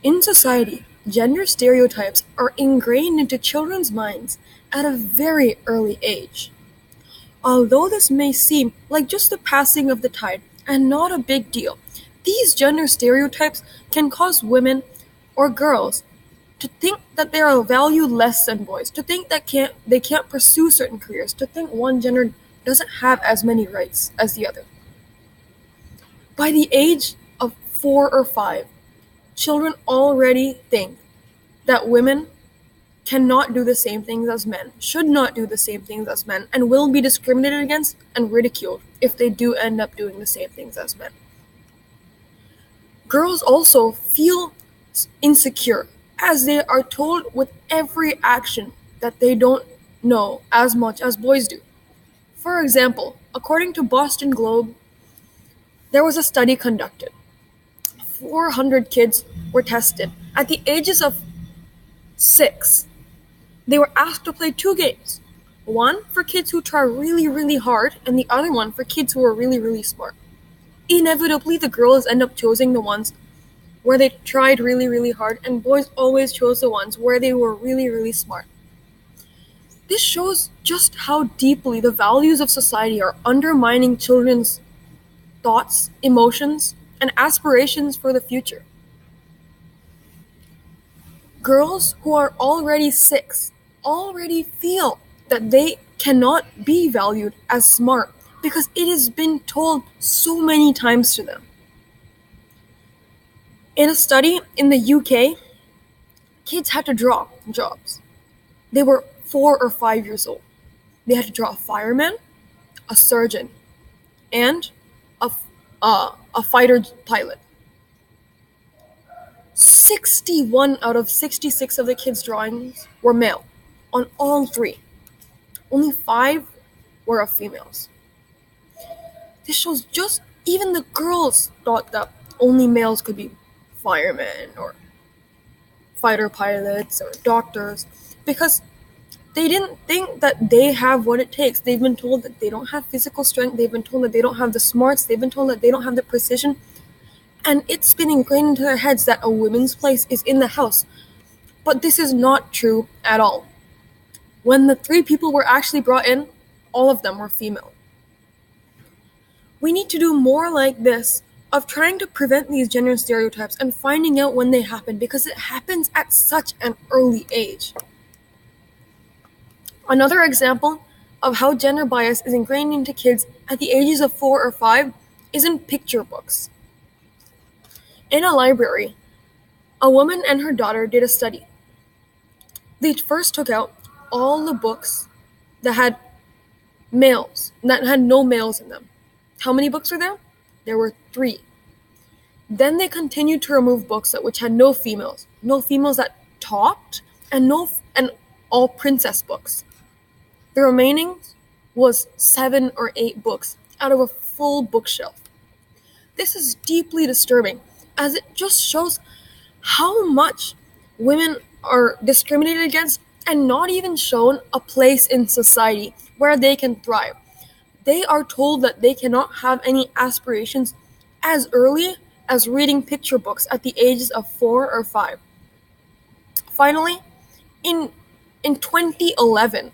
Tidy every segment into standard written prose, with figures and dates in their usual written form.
In society, gender stereotypes are ingrained into children's minds at a very early age. Although this may seem like just the passing of the tide and not a big deal, these gender stereotypes can cause women or girls to think that they are valued less than boys, to think that they can't pursue certain careers, to think one gender doesn't have as many rights as the other. By the age of 4 or 5, children already think that women cannot do the same things as men, should not do the same things as men, and will be discriminated against and ridiculed if they do end up doing the same things as men. Girls also feel insecure as they are told with every action that they don't know as much as boys do. For example, according to Boston Globe, there was a study conducted. 400 kids were tested. At the ages of 6, they were asked to play 2 games. One for kids who try really, really hard, and the other one for kids who are really, really smart. Inevitably, the girls end up choosing the ones where they tried really, really hard, and boys always chose the ones where they were really, really smart. This shows just how deeply the values of society are undermining children's thoughts, emotions, and aspirations for the future. Girls who are already 6 already feel that they cannot be valued as smart because it has been told so many times to them. In a study in the UK, kids had to draw jobs. They were 4 or 5 years old. They had to draw a fireman, a surgeon, and a fighter pilot. 61 out of 66 of the kids' drawings were male, on all 3. Only 5 were of females. This shows just even the girls thought that only males could be firemen or fighter pilots or doctors because they didn't think that they have what it takes. They've been told that they don't have physical strength. They've been told that they don't have the smarts. They've been told that they don't have the precision. And it's been ingrained into their heads that a woman's place is in the house. But this is not true at all. When the 3 people were actually brought in, all of them were female. We need to do more like this of trying to prevent these gender stereotypes and finding out when they happen because it happens at such an early age. Another example of how gender bias is ingrained into kids at the ages of 4 or 5 is in picture books. In a library, a woman and her daughter did a study. They first took out all the books that had no males in them. How many books were there? There were 3. Then they continued to remove books which had no females that talked, and all princess books. The remaining was 7 or 8 books out of a full bookshelf. This is deeply disturbing, as it just shows how much women are discriminated against and not even shown a place in society where they can thrive. They are told that they cannot have any aspirations as early as reading picture books at the ages of 4 or 5. Finally, in 2011,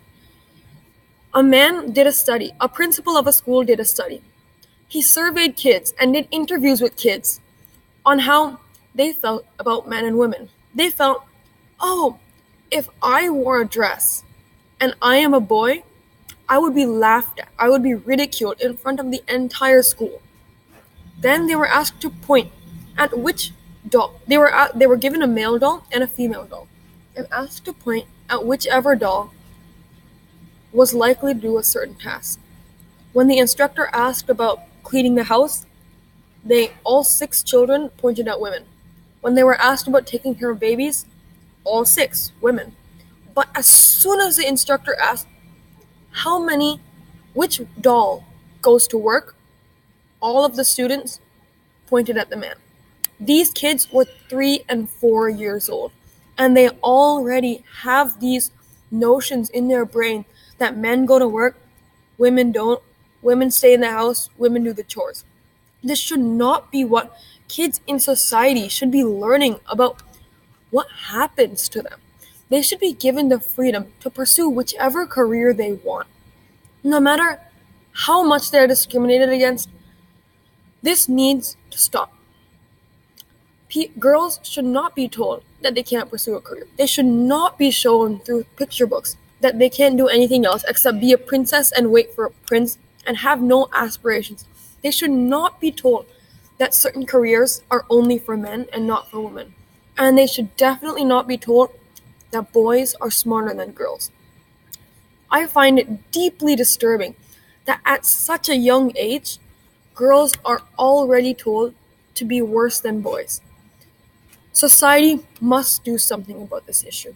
a principal of a school did a study. He surveyed kids and did interviews with kids on how they felt about men and women. They felt, if I wore a dress and I am a boy, I would be laughed at. I would be ridiculed in front of the entire school. Then they were asked to point at which doll. They were given a male doll and a female doll, and asked to point at whichever doll was likely to do a certain task. When the instructor asked about cleaning the house, all 6 children pointed at women. When they were asked about taking care of babies, all 6 women. But as soon as the instructor asked which doll goes to work, all of the students pointed at the man. These kids were 3 and 4 years old, and they already have these notions in their brain that men go to work, women don't, women stay in the house, women do the chores. This should not be what kids in society should be learning about what happens to them. They should be given the freedom to pursue whichever career they want. No matter how much they're discriminated against, this needs to stop. Girls should not be told that they can't pursue a career. They should not be shown through picture books that they can't do anything else except be a princess and wait for a prince and have no aspirations. They should not be told that certain careers are only for men and not for women. And they should definitely not be told that boys are smarter than girls. I find it deeply disturbing that at such a young age, girls are already told to be worse than boys. Society must do something about this issue.